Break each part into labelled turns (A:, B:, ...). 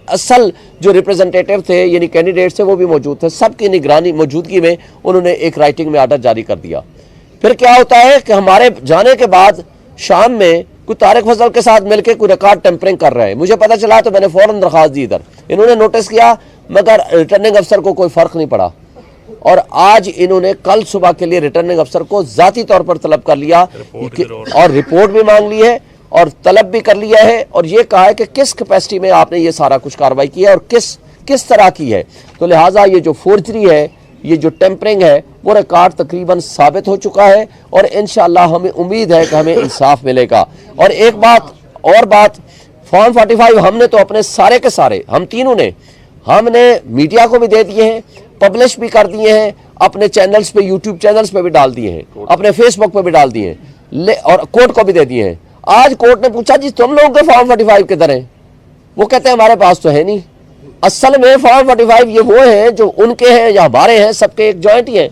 A: اصل جو ریپریزنٹیٹیو تھے یعنی کینڈیڈیٹس تھے وہ بھی موجود تھے، سب کی نگرانی موجودگی میں انہوں نے ایک رائٹنگ میں آرڈر جاری کر دیا۔ پھر کیا ہوتا ہے کہ ہمارے جانے کے بعد شام میں کوئی طارق فضل کے ساتھ مل کے کوئی ریکارڈ ٹیمپرنگ کر رہے ہیں، مجھے پتا چلا تو میں نے فوراً درخواست دی ادھر، انہوں نے نوٹس کیا مگر ریٹرننگ افسر کو کوئی فرق نہیں پڑا، اور آج انہوں نے کل صبح کے لیے ریٹرننگ افسر کو ذاتی طور پر طلب کر لیا اور رپورٹ بھی مانگ لی ہے اور طلب بھی کر لیا ہے، اور یہ کہا ہے کہ کس کیپیسٹی میں آپ نے یہ سارا کچھ کارروائی کی ہے اور کس طرح کی ہے۔ تو لہٰذا یہ جو فورجری ہے، یہ جو ٹیمپرنگ ہے، وہ ریکارڈ تقریباً ثابت ہو چکا ہے، اور انشاءاللہ ہمیں امید ہے کہ ہمیں انصاف ملے گا۔ اور ایک بات فارم 45 ہم نے تو اپنے سارے کے سارے ہم تینوں نے ہم نے میڈیا کو بھی دے دیے ہیں، پبلش بھی کر دیے ہیں، اپنے چینلز پہ یوٹیوب چینلز پہ بھی ڈال دیے ہیں، اپنے فیس بک پہ بھی ڈال دیے ہیں، اور کورٹ کو بھی دے دیے ہیں۔ آج کورٹ نے پوچھا جی تم لوگوں کے فارم 45 کدھر ہیں؟ وہ کہتے ہیں ہمارے پاس تو ہے نہیں۔ اصل میں فارم 45 یہ وہ ہیں جو ان کے ہیں یا ہمارے ہیں، سب کے ایک جوائنٹ ہی ہیں۔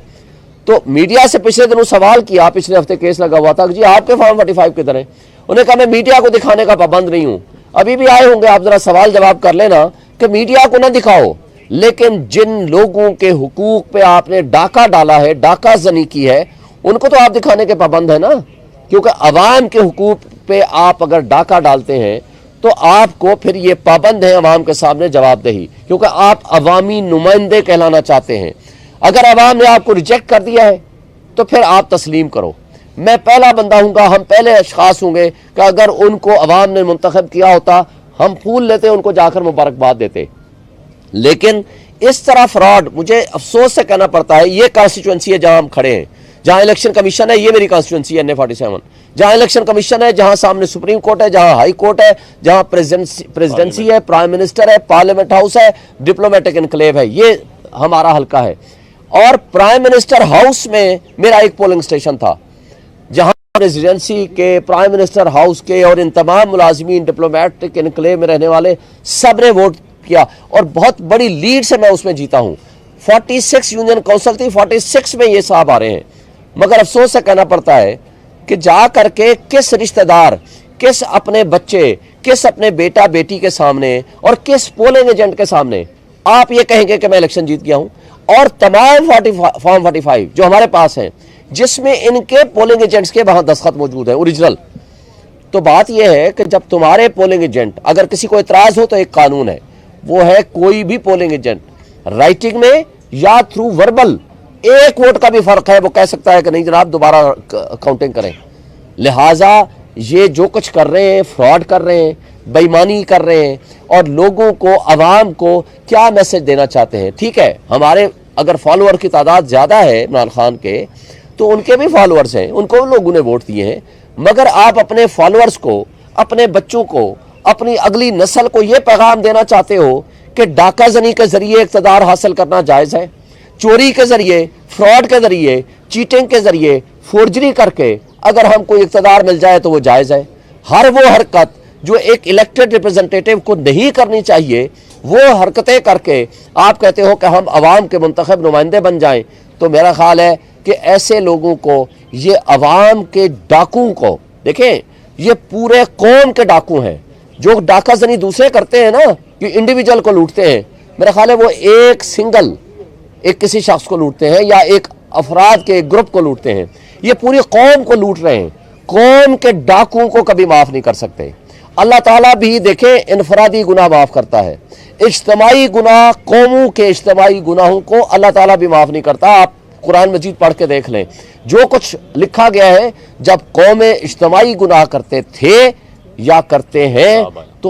A: تو میڈیا سے پچھلے دنوں سوال کیا، پچھلے ہفتے کیس لگا ہوا تھا کہ جی آپ کے فارم 45 کدھر ہیں؟ انہوں نے کہا میں میڈیا کو دکھانے کا پابند نہیں ہوں۔ ابھی بھی آئے ہوں گے، آپ ذرا سوال جواب کر لینا کہ میڈیا کو نہ دکھاؤ، لیکن جن لوگوں کے حقوق پہ آپ نے ڈاکہ ڈالا ہے، ڈاکہ زنی کی ہے، ان کو تو آپ دکھانے کے پابند ہیں نا، کیونکہ عوام کے حقوق پہ آپ اگر ڈاکہ ڈالتے ہیں تو آپ کو پھر یہ پابند ہیں عوام کے سامنے جواب دہی، کیونکہ آپ عوامی نمائندے کہلانا چاہتے ہیں۔ اگر عوام نے آپ کو ریجیکٹ کر دیا ہے تو پھر آپ تسلیم کرو۔ میں پہلا بندہ ہوں گا، ہم پہلے اشخاص ہوں گے کہ اگر ان کو عوام نے منتخب کیا ہوتا ہم پھول لیتے، ان کو جا کر مبارکباد دیتے۔ لیکن اس طرح فراڈ، مجھے افسوس سے کہنا پڑتا ہے، یہ کانسٹیچوئنسی ہے جہاں ہم کھڑے ہیں، جہاں الیکشن کمیشن ہے، یہ میری کانسٹیچوئنسی ہے N47، جہاں الیکشن کمیشن ہے، جہاں سامنے سپریم کورٹ ہے، جہاں ہائی کورٹ ہے، جہاں پریزیڈنسی ہے، پرائم منسٹر ہے، پارلیمنٹ ہاؤس ہے، ڈپلومیٹک انکلیو ہے، یہ ہمارا حلقہ ہے۔ اور پرائم منسٹر ہاؤس میں میرا ایک پولنگ سٹیشن تھا، جہاں پریزیڈنسی کے، پرائم منسٹر ہاؤس کے اور ان تمام ملازمین ڈپلومیٹک انکلیو میں رہنے والے سب نے ووٹ کیا، اور بہت بڑی لیڈ سے میں اس میں جیتا ہوں۔ 46 یونین کونسل تھی، 46 میں یہ صاحب آ رہے ہیں، مگر افسوس سے کہنا پڑتا ہے کہ جا کر کے کس رشتہ دار، کس اپنے بچے، کس اپنے بیٹا بیٹی کے سامنے اور کس پولنگ ایجنٹ کے سامنے آپ یہ کہیں گے کہ میں الیکشن جیت گیا ہوں؟ اور تمام فارم 45 جو ہمارے پاس ہیں، جس میں ان کے پولنگ ایجنٹس کے وہاں دستخط موجود ہیں اوریجنل۔ تو بات یہ ہے کہ جب تمہارے پولنگ ایجنٹ، اگر کسی کو اعتراض ہو تو ایک قانون ہے، وہ ہے کوئی بھی پولنگ ایجنٹ رائٹنگ میں یا تھرو وربل، ایک ووٹ کا بھی فرق ہے، وہ کہہ سکتا ہے کہ نہیں جناب دوبارہ کاؤنٹنگ کریں۔ لہٰذا یہ جو کچھ کر رہے ہیں، فراڈ کر رہے ہیں، بے ایمانی کر رہے ہیں، اور لوگوں کو، عوام کو کیا میسج دینا چاہتے ہیں؟ ٹھیک ہے، ہمارے اگر فالوور کی تعداد زیادہ ہے عمران خان کے، تو ان کے بھی فالوورز ہیں، ان کو لوگوں نے ووٹ دیے ہیں، مگر آپ اپنے فالوورز کو، اپنے بچوں کو، اپنی اگلی نسل کو یہ پیغام دینا چاہتے ہو کہ ڈاکہ زنی کے ذریعے اقتدار حاصل کرنا جائز ہے، چوری کے ذریعے، فراڈ کے ذریعے، چیٹنگ کے ذریعے، فورجری کر کے اگر ہم کوئی اقتدار مل جائے تو وہ جائز ہے۔ ہر وہ حرکت جو ایک الیکٹڈ ریپریزنٹیٹیو کو نہیں کرنی چاہیے، وہ حرکتیں کر کے آپ کہتے ہو کہ ہم عوام کے منتخب نمائندے بن جائیں، تو میرا خیال ہے کہ ایسے لوگوں کو، یہ عوام کے ڈاکوں کو، دیکھیں یہ پورے قوم کے ڈاکو ہیں، جو ڈاکہ زنی دوسرے کرتے ہیں نا، کہ انڈیویجول کو لوٹتے ہیں، میرا خیال ہے وہ ایک سنگل، ایک کسی شخص کو لوٹتے ہیں یا ایک افراد کے ایک گروپ کو لوٹتے ہیں، یہ پوری قوم کو لوٹ رہے ہیں۔ قوم کے ڈاکوں کو کبھی معاف نہیں کر سکتے۔ اللہ تعالیٰ بھی دیکھیں انفرادی گناہ معاف کرتا ہے، اجتماعی گناہ، قوموں کے اجتماعی گناہوں کو اللہ تعالیٰ بھی معاف نہیں کرتا۔ آپ قرآن مجید پڑھ کے دیکھ لیں، جو کچھ لکھا گیا ہے، جب قومیں اجتماعی گناہ کرتے تھے یا کرتے ہیں تو